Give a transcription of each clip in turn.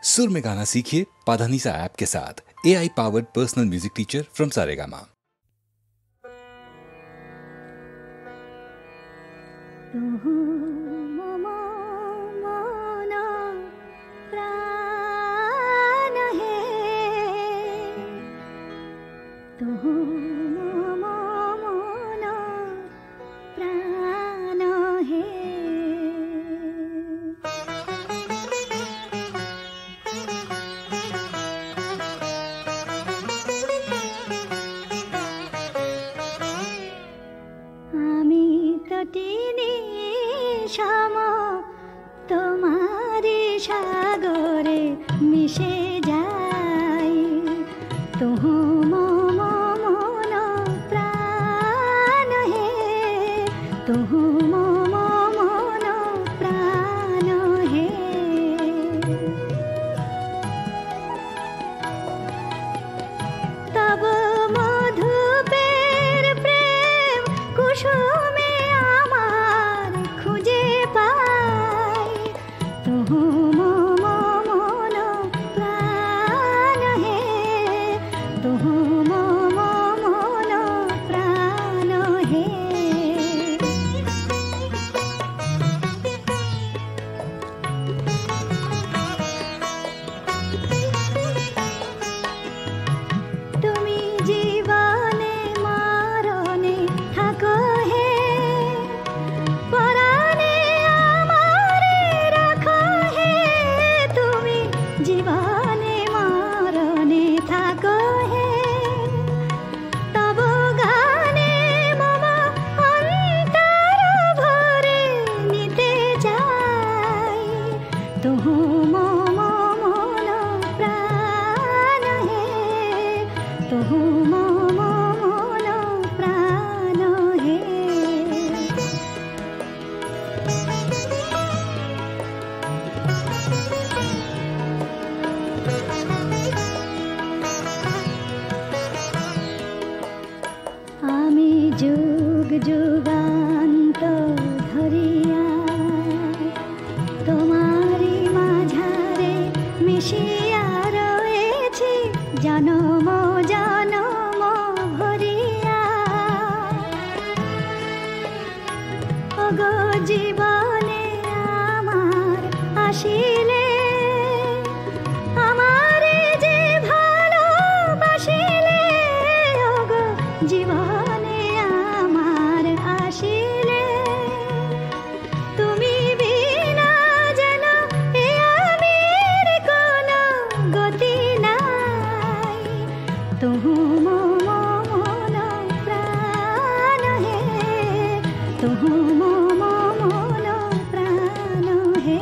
सुर में गाना सीखिए पाधानीसा ऐप के साथ। AI powered personal music teacher from Saregama. সাগরে মিশে যাই তুহু মম মন প্রাণ হে তুহু মম মন প্রাণ হে তব মধুপের প্রেম কুসুমে আমার খুঁজে পাই তুহু যুগ যুগান্ত ধরিয়া তোমারি মাঝারে মিশিয়া রয়েছি জনম জনম ভরিয়া ওগো জীবনে আমার আসিলে আমারে যে ভালোবাসিলে ওগো জীবন तुहु मम मन प्राण हे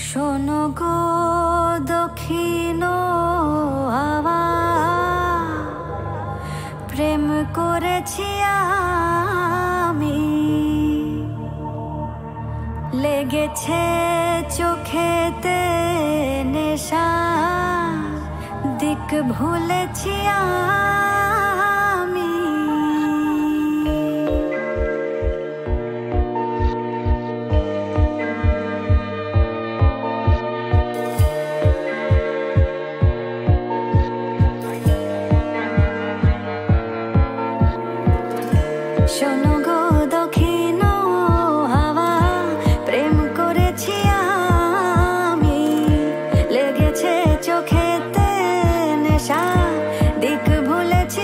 শোনো গো দক্ষিণ হাওয়া, প্রেম করেছি আমি, লেগেছে চোখেতে নেশা, দিক ভুলেছি আমি। শোনো গো দক্ষিণ হাওয়া, প্রেম করেছি আমি, লেগেছে চোখেতে নেশা, দিক ভুলেছি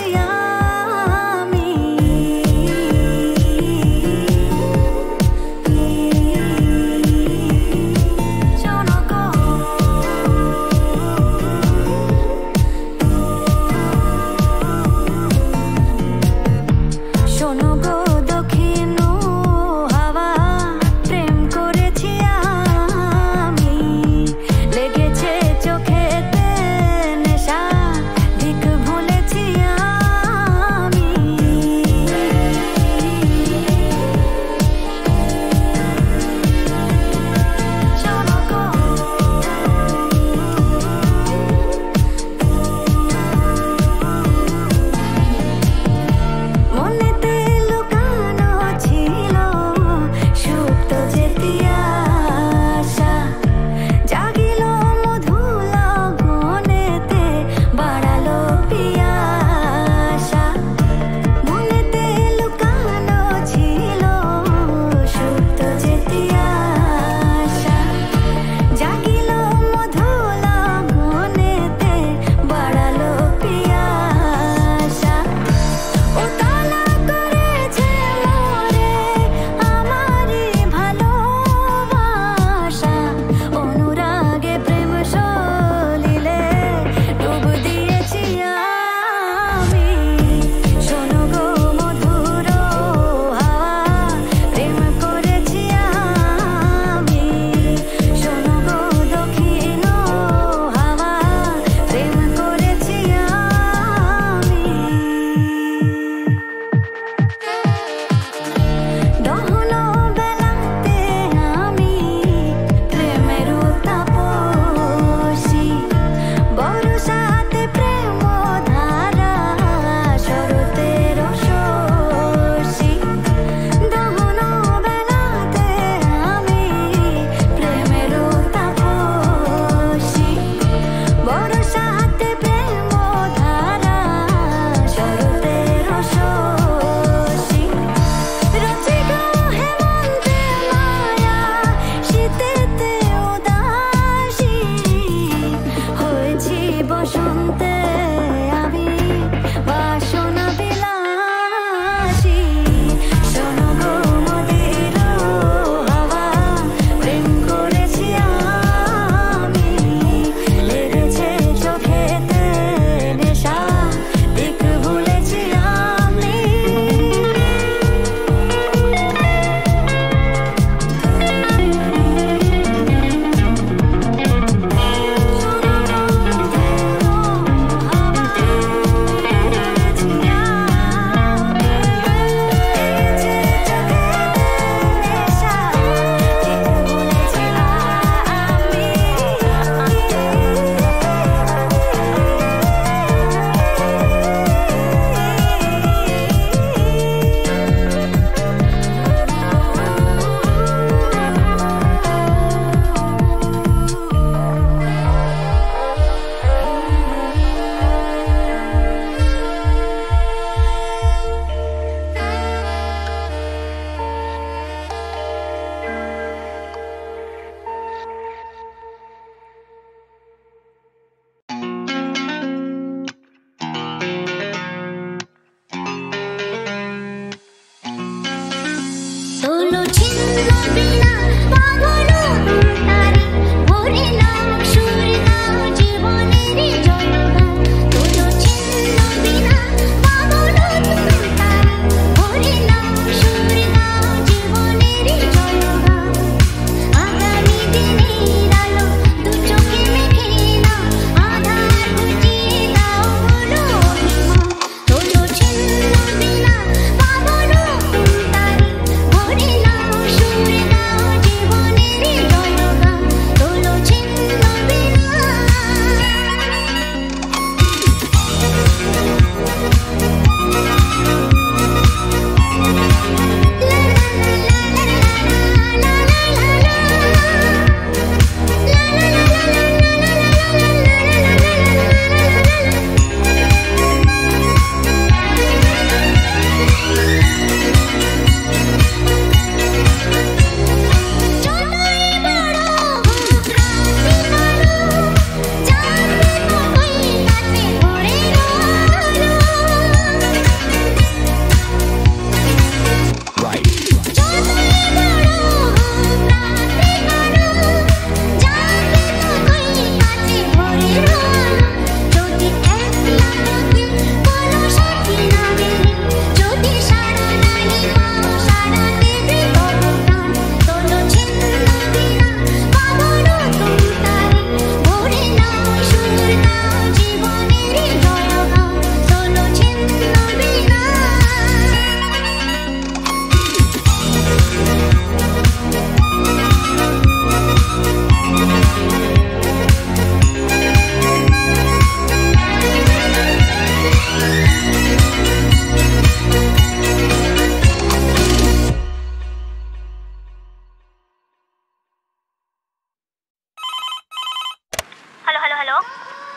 হ্যালো,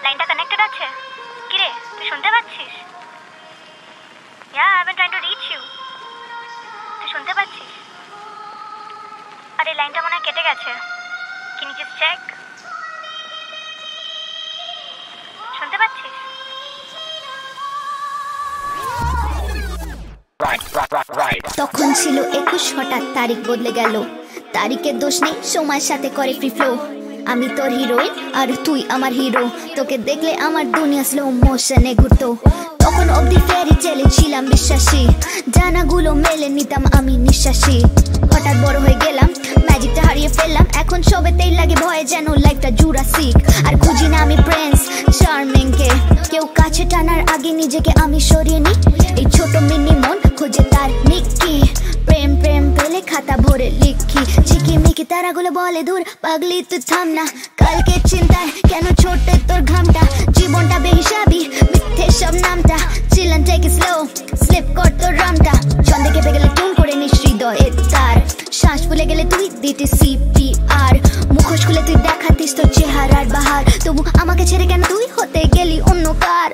লাইনটা কানেক্টেড আছে? কি রে, তুই শুনতে পাচ্ছিস? I've been trying to reach you. তুই শুনতে পাচ্ছিস? আরে লাইনটা মনে হয় কেটে গেছে। Can you just check? শুনতে পাচ্ছিস? তখন ছিল 21, হঠাৎ তারিখ বদলে গেল। তারিখের দোষ নেই, সময়ের সাথে করে ফ্রি ফ্লো। আমি তোর হিরোইন আর তুই আমার হিরো। তোকে দেখলে আমার দুনিয়া স্লো মোশনে ঘুরতো। তখন অব্দি ফেরি টেলে ছিলাম বিশ্বাসী, জানাগুলো মেলে নিতাম আমি নিঃশ্বাসী। হঠাৎ বড় হয়ে গেলাম, ম্যাজিকটা হারিয়ে ফেললাম। এখন সবেতেই লাগে ভয়ে, যেন লাইফটা জুরাসিক। আর খুঁজি না আমি প্রিন্স চার্মিং কে, কেউ কাছে টানার আগে নিজেকে আমি সরিয়ে নি। এই ছোট মিনি মন খোঁজে তার মিক্কি, প্রেম প্রেম পেলে খাতা ভরে লিখি। ঝিকিমিকি তারাগুলো বলে দূর, পাগলি তুই থাম না। কালকে চিন্তায় কেন ছোটে তোর ঘামটা, জীবনটা বেহিসাবি মিথ্যে সব নামটা। চিলান টেক ইট স্লো, স্লিপ কর তোর রামটা। ছন্দে কেঁপে গেলে টুন করে নিস হৃদয়ের তার। শ্বাস ফুলে গেলে তুই দিতে CPR, মুখোশ খুলে তুই দেখাতিস তোর চেহারার বাহার। তবু আমাকে ছেড়ে কেন তুই হতে গেলি অন্য কার?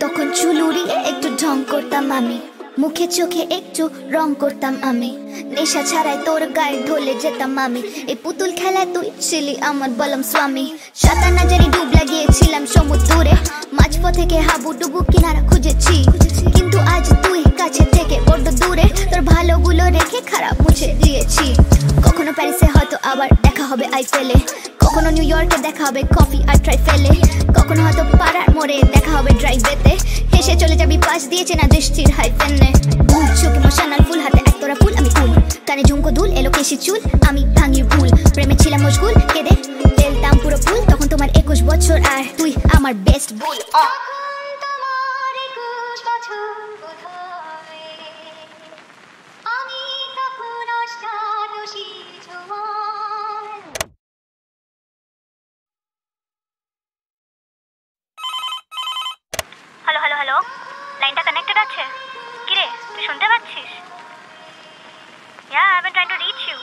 তখন চুল উড়িয়ে একটু ঢং করতাম আমি, মুখে চোখে একটু রং করতাম আমি। নেশা ছাড়াই তোর গায়ে ঢলে যেতাম আমি। এই পুতুল খেলায় তুই ছিলি আমার বলম স্বামী। সাতার নাজারি ডুব লাগিয়েছিলাম সমুদ্রে, মাঝপথে থেকে হাবুডুবু কিনারা খুঁজেছি। কিন্তু আজ তুই কাছে থেকে বড্ড দূরে, তোর ভালোগুলো রেখে খারাপ মুছে দিয়েছি। কখনো প্যারিসে হয়তো আবার দেখা হবে আইফেলে, কখনো নিউ ইয়র্কে দেখা হবে কফি আর ট্রাইফেলে, কখনো হয়তো পাড়ার মোড়ে দেখা হবে ড্রাইভেতে। হেসে চলে যাবি পাশ দিয়েছে না দৃষ্টির হাইফেনে। ভুল চোখে মশানাল ফুল, হাতে একতরা ফুল আমি ফুল, কানে ঝুমকো দুল এলো কেশি চুল। আমি ভাঙি ভুল, প্রেমে ছিলাম মশগুল, কেঁদে ফেলতাম পুরো ফুল। তখন তোমার 21 বছর আর তুই আমার বেস্ট ভুল। হ্যালো হ্যালো হ্যালো, লাইনটা কানেক্টেড আছে? কি রে, তুই শুনতে পাচ্ছিস? I've been trying to reach you.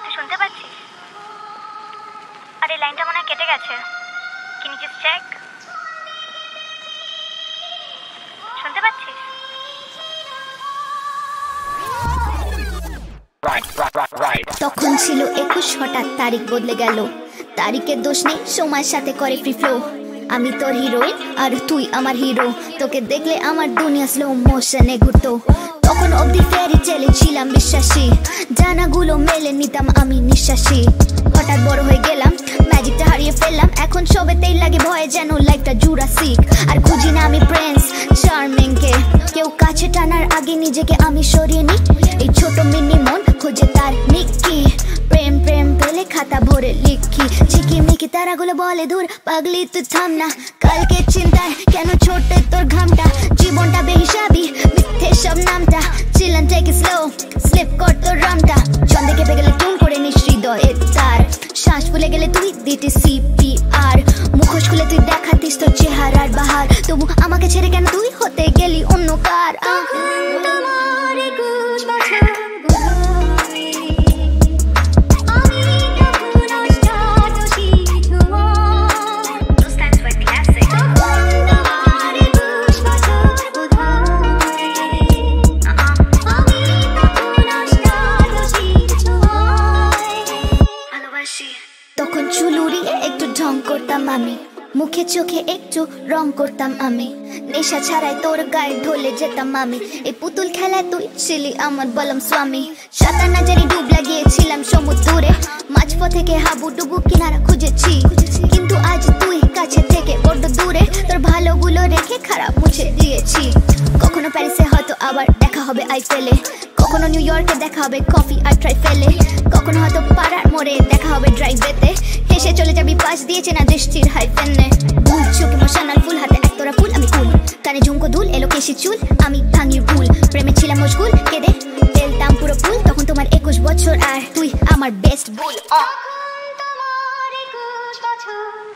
তুই শুনতে পাচ্ছিস? আরে লাইনটা মনে হয় কেটে গেছে। Can you just check? শুনতে পাচ্ছিস? তখন ছিল 21, হঠাৎ তারিখ বদলে গেল। তারিখের দোষ নেই, সময়ের সাথে করে ফ্রি ফ্লো। আমি তোর হিরোইন আর তুই আমার হিরো। তোকে দেখলে আমার দুনিয়া স্লো মোশনে ঘুরতো। তখন অব্দি ফেরি টেলে ছিলাম বিশ্বাসী, জানাগুলো মেলে নিতাম আমি নিঃশ্বাসী। হঠাৎ বড় হয়ে গেলাম, ম্যাজিকটা হারিয়ে ফেললাম। এখন সবেতেই লাগে ভয়ে, যেন লাইফটা জুরাসিক। আর খুঁজি না আমি প্রিন্স চার্মিং কে, কেউ কাছে টানার আগে নিজেকে আমি সরিয়ে নি। এই ছোট মিনি মন খোঁজে তার মিক্কি, প্রেম প্রেম পেলে খাতা ভরে লিখি। ঝিকিমিকি তারাগুলো বলে দূর, পাগলি তুই থাম না। কালকে চিন্তায় কেন ছোটে তোর ঘামটা, জীবনটা বেহিসাবি মিথ্যে সব নামটা। চিলান টেক ইট স্লো, স্লিপ কর তোর রামটা। ছন্দে কেঁপে গেলে টুন করে নিস হৃদয়ের তার। শ্বাস ফুলে গেলে তুই দিতে CPR, মুখোশ খুলে তুই দেখাতিস তোর চেহারার বাহার। তবু আমাকে ছেড়ে কেন তুই হতে গেলি অন্য কার? তখন চুল উড়িয়ে একটু ঢং করতাম আমি, মুখে চোখে একটু রং করতাম আমি। নেশা ছাড়াই তোর গায়ে ঢলে যেতাম আমি। এই পুতুল খেলায় তুই ছিলি আমার বলম স্বামী। সাতার নাজারি ডুব লাগিয়েছিলাম সমুদ্রে, মাঝপথে থেকে হাবুডুবু কিনারা খুঁজেছি। কিন্তু আজ তুই কাছে থেকে বড্ড দূরে, তোর ভালোগুলো রেখে খারাপ মুছে দিয়েছি। কখনো প্যারিসে হয়তো আবার দেখা হবে আইফেলে, কখনো নিউ ইয়র্কে দেখা হবে কফি আর ট্রাইফেলে, কখনো হয়তো পাড়ার মোড়ে দেখা হবে ড্রাইভেতে। হেসে চলে যাবি পাশ দিয়েছে না দৃষ্টির হাইফেনে। ভুল চোখে মশানাল ফুল, হাতে একতরা ফুল আমি ফুল, কানে ঝুমকো দুল এলো কেশি চুল আমি ভাঙি ভুল প্রেমে ছিলাম মশগুল কেঁদে ফেলতাম পুরো ফুল তখন তোমার 21 বছর আর তুই আমার বেস্ট বুল তোমার 21 বছর